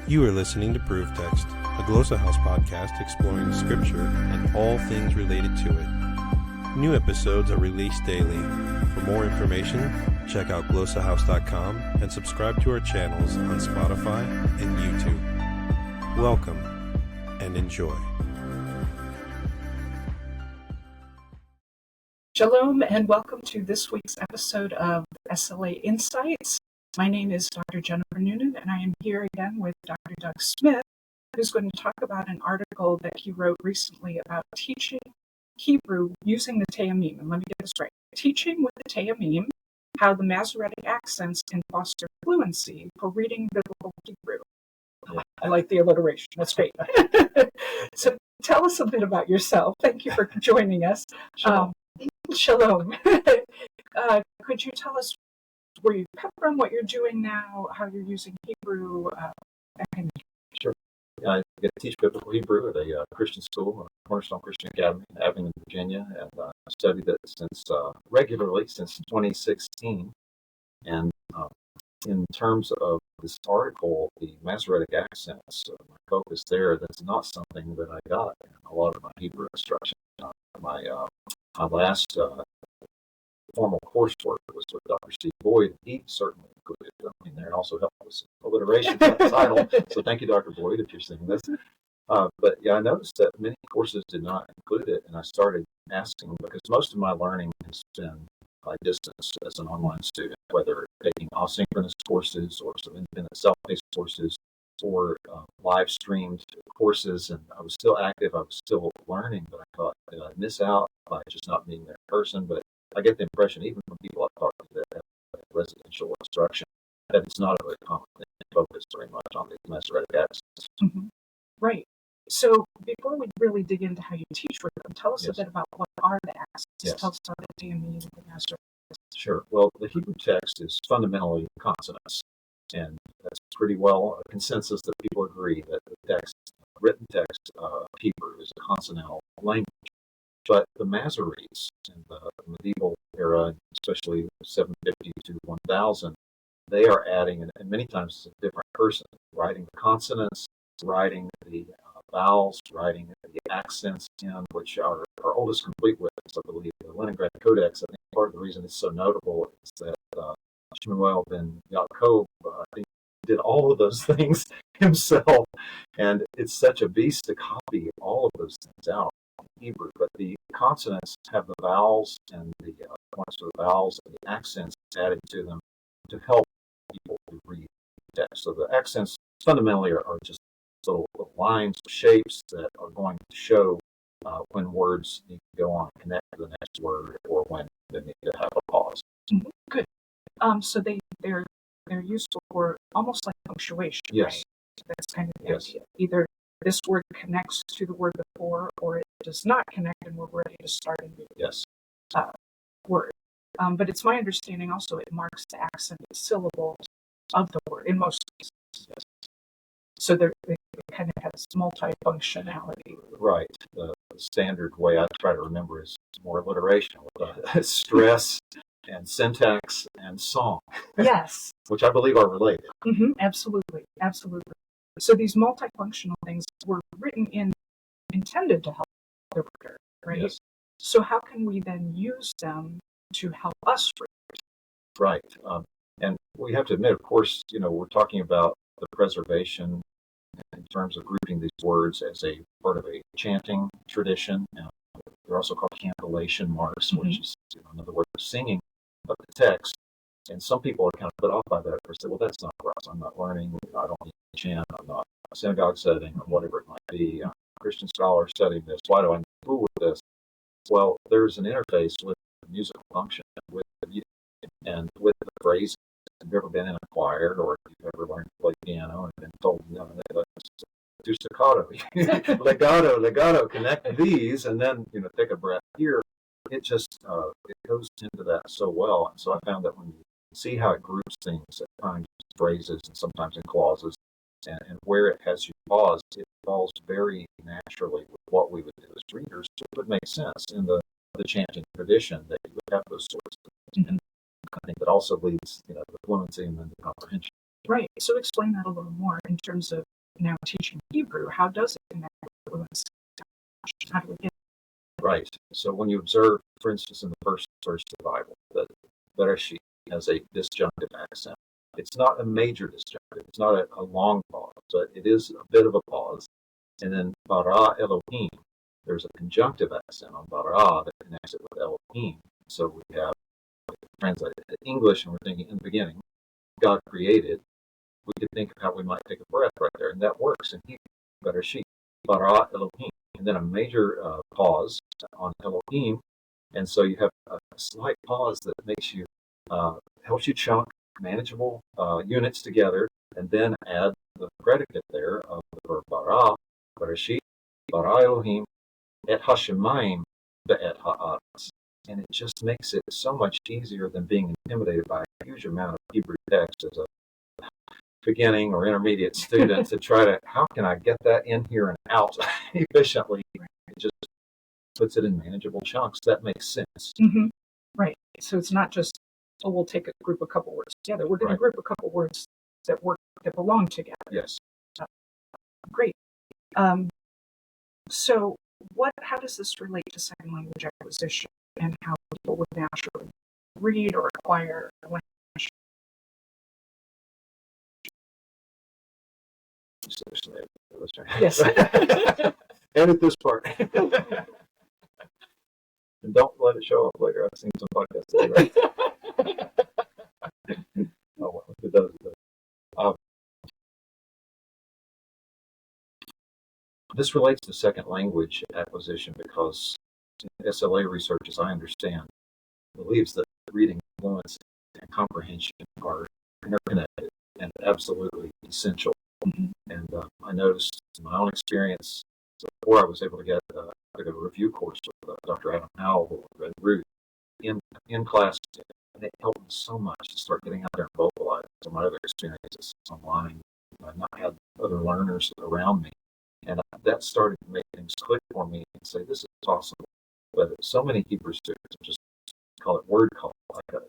You are listening to Proof Text, a Glossa House podcast exploring Scripture and all things related to it. New episodes are released daily. For more information, check out glossahouse.com and subscribe to our channels on Spotify and YouTube. Welcome and enjoy. Shalom and welcome to this week's episode of SLA Insights. My name is Dr. Jennifer Noonan, and I am here again with Dr. Doug Smith, who's going to talk about an article that he wrote recently about teaching Hebrew using the Teyemim. And let me get this right. Teaching with the Teyemim, how the Masoretic accents can foster fluency for reading biblical Hebrew. I like the alliteration. That's great. So tell us a bit about yourself. Thank you for joining us. Shalom. Could you tell us where you come from, what you're doing now, how you're using Hebrew? Sure. I get to teach biblical Hebrew at a Christian school, Cornerstone Christian Academy in Abingdon, Virginia, and I studied it regularly since 2016. And in terms of this article, the Masoretic accents, my focus there, that's not something that I got in a lot of my Hebrew instruction. My last formal coursework was with Dr. Steve Boyd. He certainly included it. I mean, there also helped with some alliteration for the title. So thank you, Dr. Boyd, if you're seeing this. But yeah, I noticed that many courses did not include it, and I started asking because most of my learning has been by distance as an online student, whether taking asynchronous courses or some independent self-paced courses or live streamed courses. And I was still active, I was still learning, but I thought, did I miss out by just not being there in person? But I get the impression, even from people I've talked to that have residential instruction, that it's not a very common thing to focus very much on the Masoretic accents. Mm-hmm. Right. So before we really dig into how you teach with them, tell us a bit about what are the accents. Tell us about the Teyemim and the Masoretic. Sure. Well, the Hebrew text is fundamentally consonants, and that's pretty well a consensus that people agree that the written text of Hebrew is a consonantal language. But the Masoretes in the medieval era, especially 750 to 1000, they are adding, and many times it's a different person, writing the consonants, writing the vowels, writing the accents in, which are oldest complete witness, I believe, the Leningrad Codex. I think part of the reason it's so notable is that Shmuel ben Yaakov, I think, did all of those things himself, and it's such a beast to copy all of those things out in Hebrew. But the consonants have the vowels and the points for the vowels and the accents added to them to help people to read the text. So the accents fundamentally are just little lines, shapes that are going to show when words need to go on, connect to the next word, or when they need to have a pause. Mm-hmm. Good. So they're useful for almost like punctuation. Yes. Right? That's kind of the idea. Either this word connects to the word before, or it does not connect, and we're ready to start a new word. But it's my understanding also it marks the accent syllables of the word in most cases. Yes. So they kind of have this multi-functionality. Right. The standard way I try to remember is more alliteration, stress and syntax and song. Yes. Which I believe are related. Mm-hmm. Absolutely. So these multifunctional things were written intended to help the reader, right? Yes. So how can we then use them to help us read? Right. And we have to admit, of course, we're talking about the preservation in terms of grouping these words as a part of a chanting tradition. They're also called cantillation marks, which is another word for singing of the text. And some people are kind of put off by that or say, well, that's not for us. I'm not learning. I don't need to chant. I'm not a synagogue setting or whatever it might be. I'm a Christian scholar studying this. Why do I need to fool with this? Well, there's an interface with the musical function, with the music, and with the phrasing. If you've ever been in a choir, or if you've ever learned to play piano and been told, let's do staccato, legato, connect these, and then, take a breath here. It just, it goes into that so well. And so I found that when you see how it groups things at times, phrases, and sometimes in clauses, and where it has you pause, it falls very naturally with what we would do as readers. So it would make sense in the chanting tradition that you would have those sorts of things. And I think that also leads, the fluency and then the comprehension. Right. So explain that a little more in terms of now teaching Hebrew, how does it connect with fluency? How do we get Right. So when you observe, for instance, in the first verse of the Bible, that Bereshit has a disjunctive accent. It's not a major disjunctive. It's not a long pause, but it is a bit of a pause. And then bara Elohim, there's a conjunctive accent on bara that connects it with Elohim. So we have translated it to English, and we're thinking in the beginning, God created. We could think of how we might take a breath right there, and that works in Hebrew. Bereshit, bara Elohim, and then a major pause on Elohim, and so you have a slight pause that makes you helps you chunk manageable units together, and then add the predicate there of the verb bara, Bereshit, bara Elohim, et hashemayim be'et ha'aretz. And it just makes it so much easier than being intimidated by a huge amount of Hebrew text as a beginning or intermediate student to try to, how can I get that in here and out efficiently? It just puts it in manageable chunks. That makes sense. Mm-hmm. Right. So it's not just, oh, we'll take a couple words together. We're going to group a couple words that belong together. Yes. Great. So how does this relate to second language acquisition and how people would naturally read or acquire a language? Yes. Edit this part. And don't let it show up later. I've seen some podcasts today, right? Oh, well, if it does, it does. This relates to second language acquisition because SLA research, as I understand, believes that reading, fluency, and comprehension are interconnected and absolutely essential. Mm-hmm. And I noticed in my own experience, before I was able to get a review course with Dr. Adam Howell and Ruth in class, and it helped me so much to start getting out there and vocalize some of my other experiences online. I've not had other learners around me, and that started to make things click for me and say, this is possible. But so many Hebrew students just call it word call, like the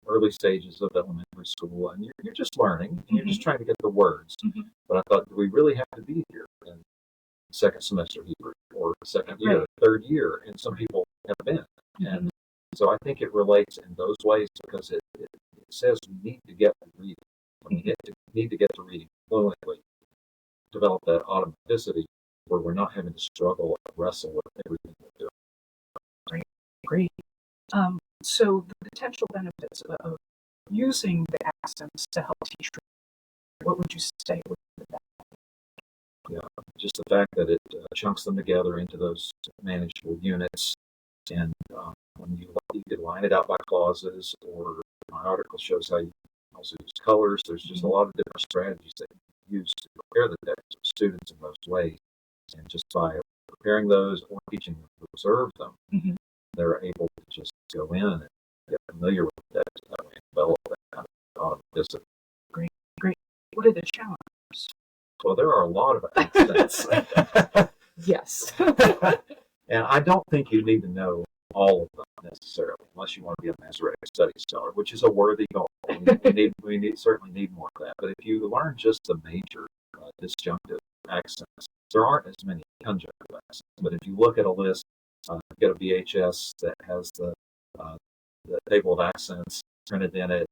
early stages of elementary school, and you're just learning, and you're just trying to get the words. Mm-hmm. But I thought, do we really have to be here in second semester Hebrew or second year, third year? And some people have been. Mm-hmm. And so I think it relates in those ways because it says we need to get to reading. We need to get to reading fluently, develop that automaticity where we're not having to struggle and wrestle with everything we're doing. Great. So the potential benefits of using the accents to help teach, what would you say with that? Yeah, just the fact that it chunks them together into those manageable units, and when you could line it out by clauses, or my article shows how you also use colors. There's just a lot of different strategies that you use to prepare the text of students in most ways, and just by preparing those or teaching them to observe them, they're able to just go in and get familiar with the text and develop that kind of automaticity. Great. What are the challenges? Well, there are a lot of accents. Yes. And I don't think you need to know all of them necessarily, unless you want to be a Masoretic studies scholar, which is a worthy goal. We certainly need more of that. But if you learn just the major disjunctive accents, there aren't as many conjunctive accents. But if you look at a list, get a VHS that has the table of accents printed in it,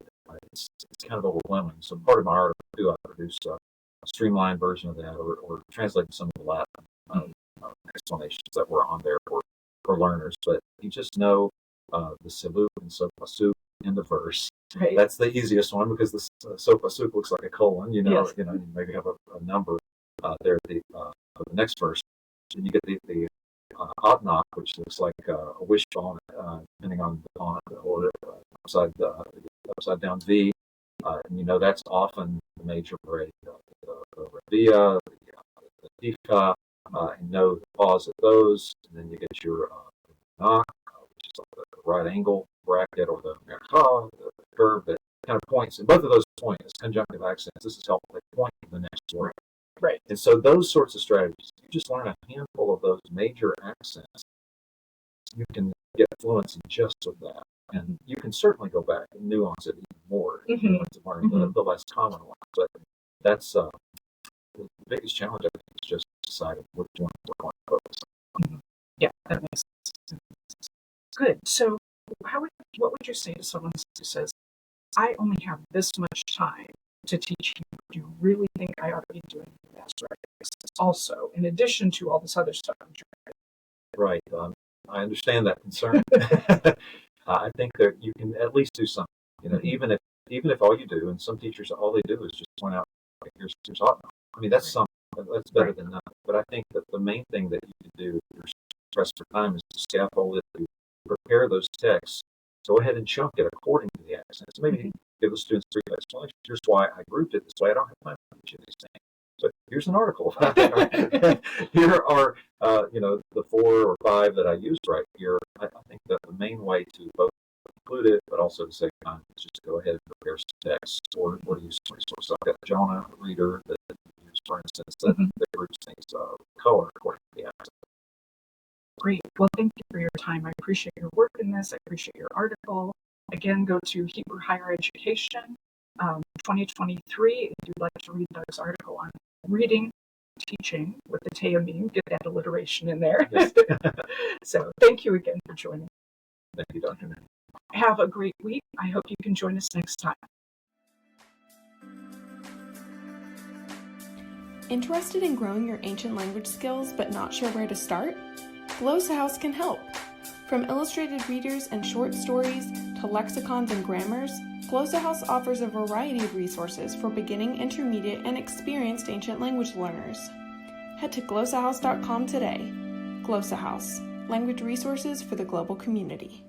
it's kind of overwhelming. So part of my article, too, I produced a streamlined version of that, or translated some of the Latin explanations that were on there for learners. But you just know the siluk and sopasuk in the verse. Right. That's the easiest one because the sopasuk looks like a colon. You maybe have a number there at the next verse. And you get the Adnak, which looks like a wishbone, depending on the font, or upside down V. And that's often the major break. The Ravia, the Tifka, and know the pause of those. And then you get your Nak, which is like the right angle bracket, or the Merkha, the curve that kind of points. And both of those points as conjunctive accents. This is helpful. They point to the next word. Right. And so those sorts of strategies, you just learn a handful of those major accents, you can get fluency just with that. And you can certainly go back and nuance it even more if you want to learn the less common ones. But that's biggest challenge, I think, is just deciding which one we're going to focus on. Yeah, that makes sense. Good. So, what would you say to someone who says, I only have this much time to teach you? Do you really think I ought to be doing the Masoretic also, in addition to all this other stuff I'm trying? Right. I understand that concern. I think that you can at least do something. Even if all you do, and some teachers, all they do is just point out, okay, here's autumn. I mean, that's something. That's better than nothing. But I think that the main thing that you can do if you're pressed for time is to scaffold it, to prepare those texts. Go ahead and chunk it according to the accents. Maybe give the students brief explanation. Here's why I grouped it this way. I don't have time for each of these things. But here's an article. Here are, the 4 or 5 that I used right here. I think that the main way to both include it, but also to save time, is just to go ahead and prepare some text or to use some resources. I've got Jonah, a reader, that you use, for instance, that groups things color according to the accent. Great. Well, thank you for your time. I appreciate your work in this. I appreciate your article. Again, go to Hebrew Higher Education 2023 if you'd like to read Doug's article on reading, teaching with the Teyemim. Get that alliteration in there. Yes. So thank you again for joining. Thank you, Dr. Noonan. Have a great week. I hope you can join us next time. Interested in growing your ancient language skills but not sure where to start? Glossa House can help. From illustrated readers and short stories to lexicons and grammars, Glossa House offers a variety of resources for beginning, intermediate, and experienced ancient language learners. Head to glossahouse.com today. Glossa House, language resources for the global community.